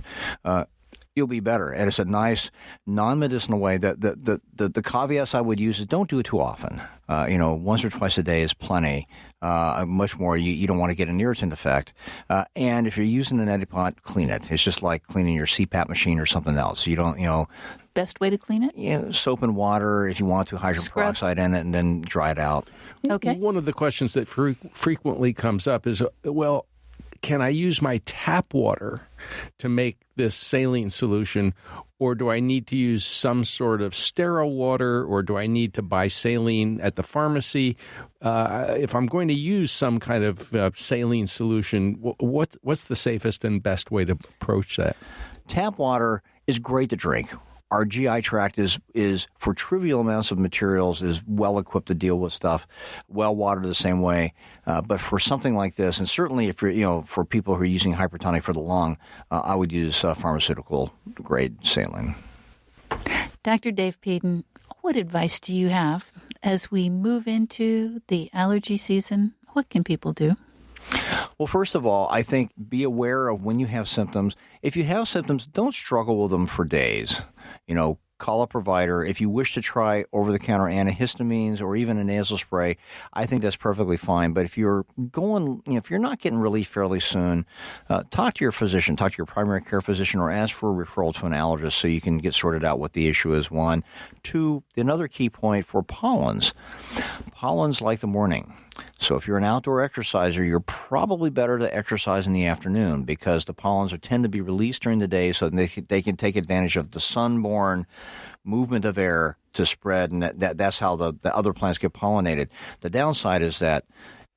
you'll be better. And it's a nice non-medicinal way. The caveats I would use is don't do it too often. Once or twice a day is plenty. Much more, you don't want to get an irritant effect. And if you're using an neti pot, clean it. It's just like cleaning your CPAP machine or something else. You don't, Best way to clean it? Soap and water, if you want to, hydrogen peroxide in it, and then dry it out. Okay. One of the questions that frequently comes up is, can I use my tap water to make this saline solution, or do I need to use some sort of sterile water, or do I need to buy saline at the pharmacy? If I'm going to use some kind of saline solution, what's the safest and best way to approach that? Tap water is great to drink. Our GI tract is for trivial amounts of materials is well equipped to deal with stuff, well watered the same way. But for something like this, and certainly if you're for people who are using hypertonic for the lung, I would use pharmaceutical grade saline. Dr. Dave Peden, what advice do you have as we move into the allergy season? What can people do? Well, first of all, I think be aware of when you have symptoms. If you have symptoms, don't struggle with them for days. Call a provider. If you wish to try over-the-counter antihistamines or even a nasal spray, I think that's perfectly fine. But if you're not getting relief fairly soon, talk to your physician, talk to your primary care physician, or ask for a referral to an allergist so you can get sorted out what the issue is, one. Two, another key point for pollens. Pollens like the morning. So if you're an outdoor exerciser, you're probably better to exercise in the afternoon because the pollens tend to be released during the day so they can take advantage of the sun-born movement of air to spread, and that's how the other plants get pollinated. The downside is that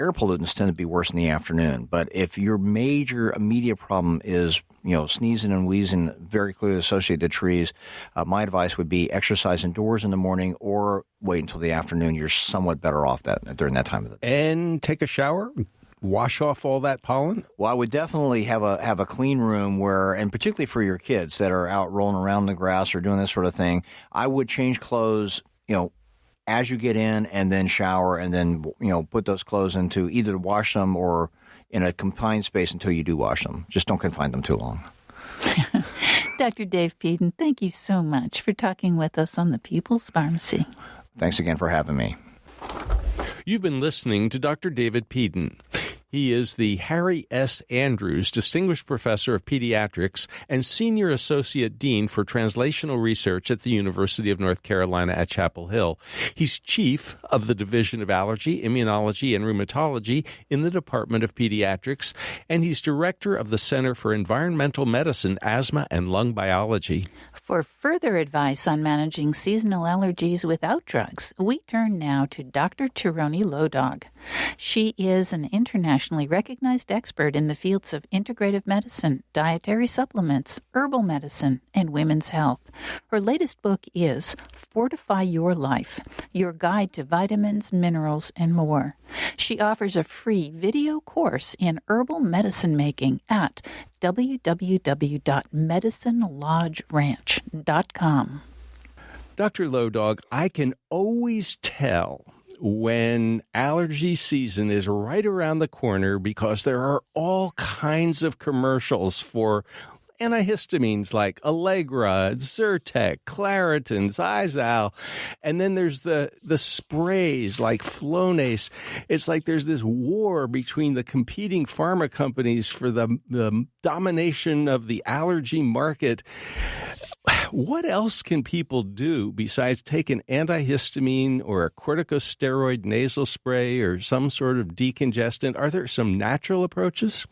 air pollutants tend to be worse in the afternoon. But if your major immediate problem is, sneezing and wheezing very clearly associated to trees, my advice would be exercise indoors in the morning or wait until the afternoon. You're somewhat better off during that time of the day. And take a shower? Wash off all that pollen? Well, I would definitely have a clean room where, and particularly for your kids that are out rolling around in the grass or doing this sort of thing, I would change clothes, as you get in, and then shower, and then, put those clothes into either wash them or in a confined space until you do wash them. Just don't confine them too long. Dr. Dave Peden, thank you so much for talking with us on the People's Pharmacy. Thanks again for having me. You've been listening to Dr. David Peden. He is the Harry S. Andrews Distinguished Professor of Pediatrics and Senior Associate Dean for Translational Research at the University of North Carolina at Chapel Hill. He's Chief of the Division of Allergy, Immunology, and Rheumatology in the Department of Pediatrics, and he's Director of the Center for Environmental Medicine, Asthma, and Lung Biology. For further advice on managing seasonal allergies without drugs, we turn now to Dr. Tironi Lodog. She is an international internationally recognized expert in the fields of integrative medicine, dietary supplements, herbal medicine, and women's health. Her latest book is Fortify Your Life, Your Guide to Vitamins, Minerals, and More. She offers a free video course in herbal medicine making at www.medicinelodgeranch.com. Dr. Lowdog, I can always tell when allergy season is right around the corner because there are all kinds of commercials for antihistamines like Allegra, Zyrtec, Claritin, Zizal, and then there's the sprays like Flonase. It's like there's this war between the competing pharma companies for the domination of the allergy market. What else can people do besides take an antihistamine or a corticosteroid nasal spray or some sort of decongestant? Are there some natural approaches?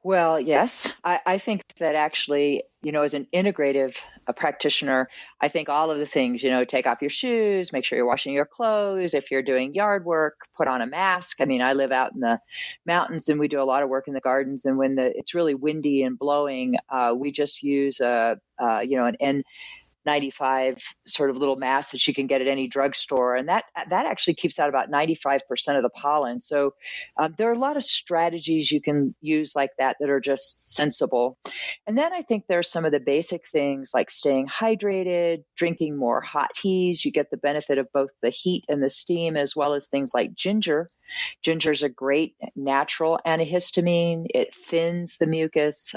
Well, yes. I think that actually, as an integrative practitioner, I think all of the things, take off your shoes, make sure you're washing your clothes. If you're doing yard work, put on a mask. I mean, I live out in the mountains and we do a lot of work in the gardens. And when it's really windy and blowing, we just use an N95 sort of little mask that you can get at any drugstore. And that actually keeps out about 95% of the pollen. So there are a lot of strategies you can use like that are just sensible. And then I think there's some of the basic things like staying hydrated, drinking more hot teas. You get the benefit of both the heat and the steam, as well as things like ginger. Ginger is a great natural antihistamine. It thins the mucus,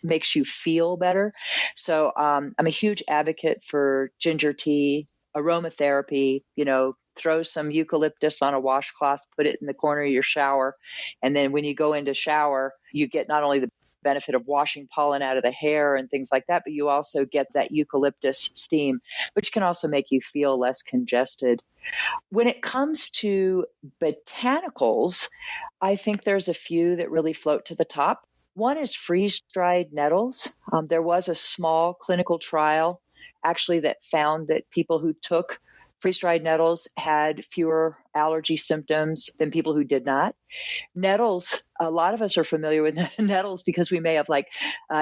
makes you feel better. So I'm a huge advocate for ginger tea, aromatherapy, throw some eucalyptus on a washcloth, put it in the corner of your shower. And then when you go into shower, you get not only the benefit of washing pollen out of the hair and things like that, but you also get that eucalyptus steam, which can also make you feel less congested. When it comes to botanicals, I think there's a few that really float to the top. One is freeze-dried nettles. There was a small clinical trial actually that found that people who took freeze-dried nettles had fewer allergy symptoms than people who did not. Nettles, a lot of us are familiar with nettles because we may have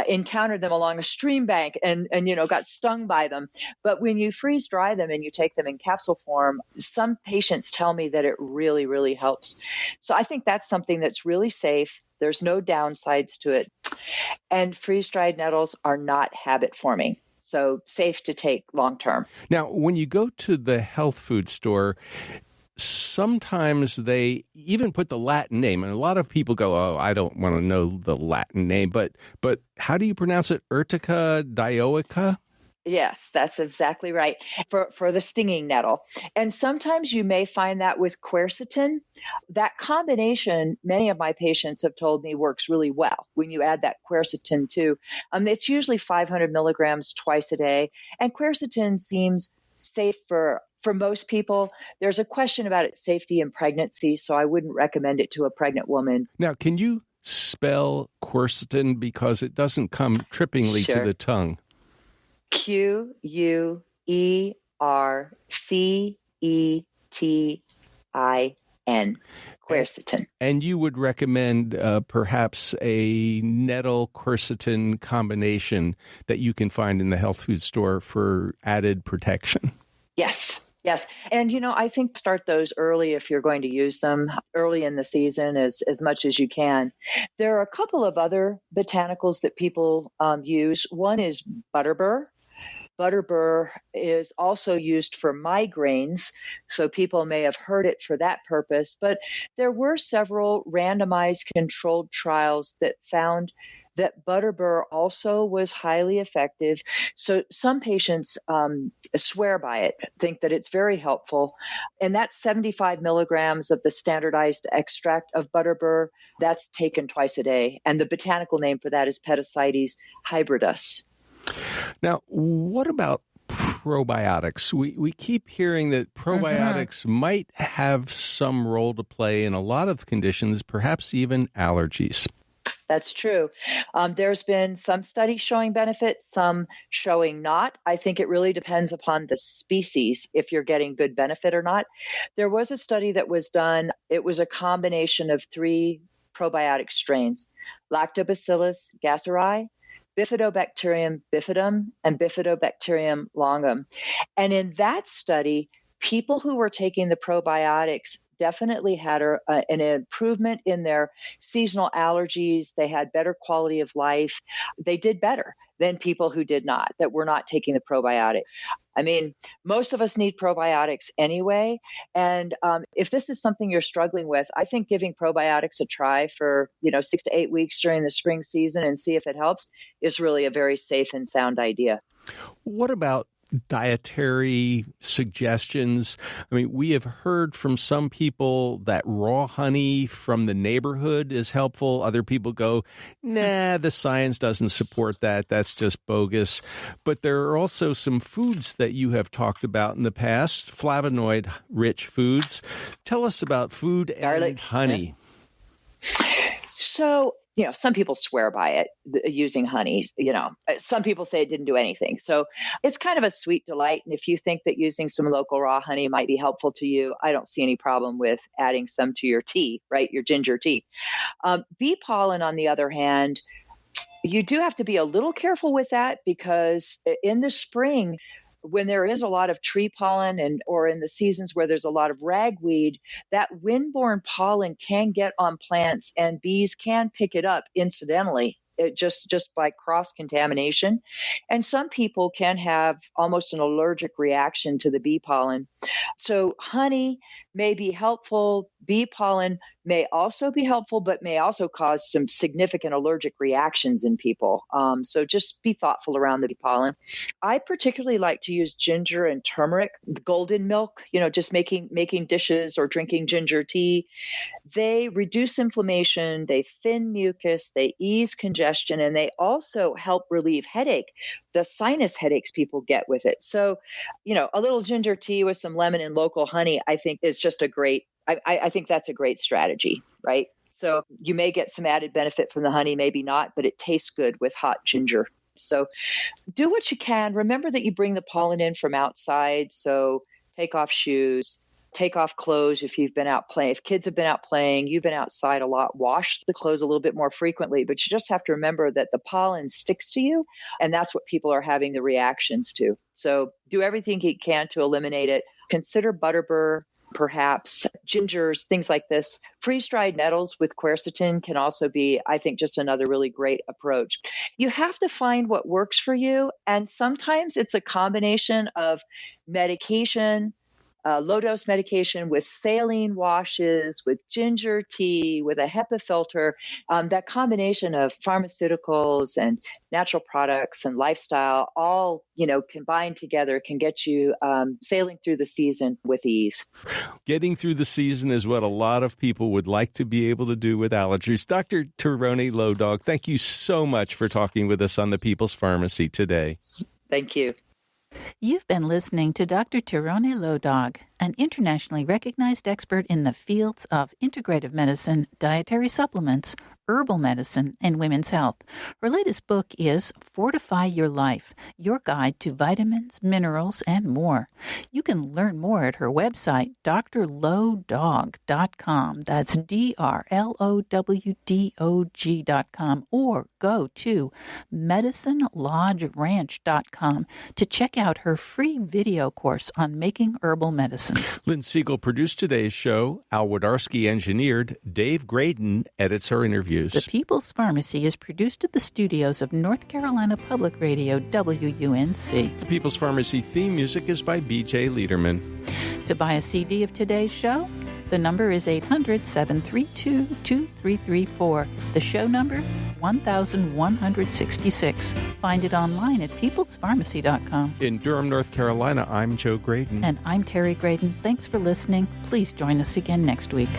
encountered them along a stream bank and got stung by them. But when you freeze dry them and you take them in capsule form, some patients tell me that it really, really helps. So I think that's something that's really safe. There's no downsides to it. And freeze-dried nettles are not habit forming. So safe to take long term. Now, when you go to the health food store, sometimes they even put the Latin name, and a lot of people go, "Oh, I don't want to know the Latin name." But how do you pronounce it? Urtica dioica? Yes, that's exactly right, for the stinging nettle. And sometimes you may find that with quercetin. That combination, many of my patients have told me, works really well when you add that quercetin too. It's usually 500 milligrams twice a day, and quercetin seems safe for most people. There's a question about its safety in pregnancy, so I wouldn't recommend it to a pregnant woman. Now, can you spell quercetin because it doesn't come trippingly Sure. to the tongue? Quercetin, quercetin. And you would recommend perhaps a nettle quercetin combination that you can find in the health food store for added protection? Yes. And, I think start those early if you're going to use them early in the season as much as you can. There are a couple of other botanicals that people use. One is butterbur. Butterbur is also used for migraines, so people may have heard it for that purpose. But there were several randomized controlled trials that found that butterbur also was highly effective. So some patients swear by it, think that it's very helpful. And that's 75 milligrams of the standardized extract of butterbur. That's taken twice a day. And the botanical name for that is Petasites hybridus. Now, what about probiotics? We keep hearing that probiotics might have some role to play in a lot of conditions, perhaps even allergies. That's true. There's been some studies showing benefit, some showing not. I think it really depends upon the species if you're getting good benefit or not. There was a study that was done. It was a combination of 3 probiotic strains: Lactobacillus gasseri, Bifidobacterium bifidum, and Bifidobacterium longum. And in that study, people who were taking the probiotics definitely had an improvement in their seasonal allergies. They had better quality of life. They did better than people who did not, that were not taking the probiotic. I mean, most of us need probiotics anyway. And if this is something you're struggling with, I think giving probiotics a try for 6 to 8 weeks during the spring season and see if it helps is really a very safe and sound idea. What about dietary suggestions? I mean, we have heard from some people that raw honey from the neighborhood is helpful. Other people go, nah, the science doesn't support that. That's just bogus. But there are also some foods that you have talked about in the past, flavonoid-rich foods. Tell us about food and honey. So, some people swear by it, using honey. Some people say it didn't do anything. So it's kind of a sweet delight. And if you think that using some local raw honey might be helpful to you, I don't see any problem with adding some to your tea, right? Your ginger tea. Bee pollen, on the other hand, you do have to be a little careful with that, because in the spring, when there is a lot of tree pollen or in the seasons where there's a lot of ragweed, that windborne pollen can get on plants and bees can pick it up incidentally, just by cross-contamination. And some people can have almost an allergic reaction to the bee pollen. So honey may be helpful. Bee pollen may also be helpful, but may also cause some significant allergic reactions in people. So just be thoughtful around the bee pollen. I particularly like to use ginger and turmeric, golden milk, just making dishes or drinking ginger tea. They reduce inflammation, they thin mucus, they ease congestion, and they also help relieve headache, the sinus headaches people get with it. So, a little ginger tea with some lemon and local honey, I think is just I think that's a great strategy, right? So you may get some added benefit from the honey, maybe not, but it tastes good with hot ginger. So do what you can. Remember that you bring the pollen in from outside. So take off shoes, take off clothes if you've been out playing. If kids have been out playing, you've been outside a lot, wash the clothes a little bit more frequently. But you just have to remember that the pollen sticks to you, and that's what people are having the reactions to. So do everything you can to eliminate it. Consider butterbur, perhaps gingers, things like this. Freeze-dried nettles with quercetin can also be, I think, just another really great approach. You have to find what works for you. And sometimes it's a combination of medication, low-dose medication with saline washes, with ginger tea, with a HEPA filter. That combination of pharmaceuticals and natural products and lifestyle all, combined together can get you sailing through the season with ease. Getting through the season is what a lot of people would like to be able to do with allergies. Dr. Tirone Lodog, thank you so much for talking with us on the People's Pharmacy today. Thank you. You've been listening to Dr. Tirone Lodog, an internationally recognized expert in the fields of integrative medicine, dietary supplements, herbal medicine, and women's health. Her latest book is Fortify Your Life, Your Guide to Vitamins, Minerals, and More. You can learn more at her website, drlodog.com. That's drlowdog.com, or go to medicinelodgeranch.com to check out her free video course on making herbal medicines. Lynn Siegel produced today's show. Al Wodarski engineered. Dave Graydon edits her interviews. The People's Pharmacy is produced at the studios of North Carolina Public Radio, WUNC. The People's Pharmacy theme music is by B.J. Liederman. To buy a CD of today's show, the number is 800-732-2334. The show number, 1166. Find it online at peoplespharmacy.com. In Durham, North Carolina, I'm Joe Graydon. And I'm Terry Graydon. Thanks for listening. Please join us again next week.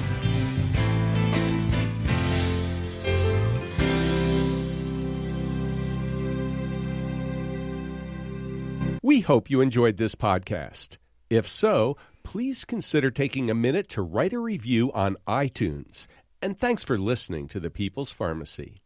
We hope you enjoyed this podcast. If so, please consider taking a minute to write a review on iTunes. And thanks for listening to The People's Pharmacy.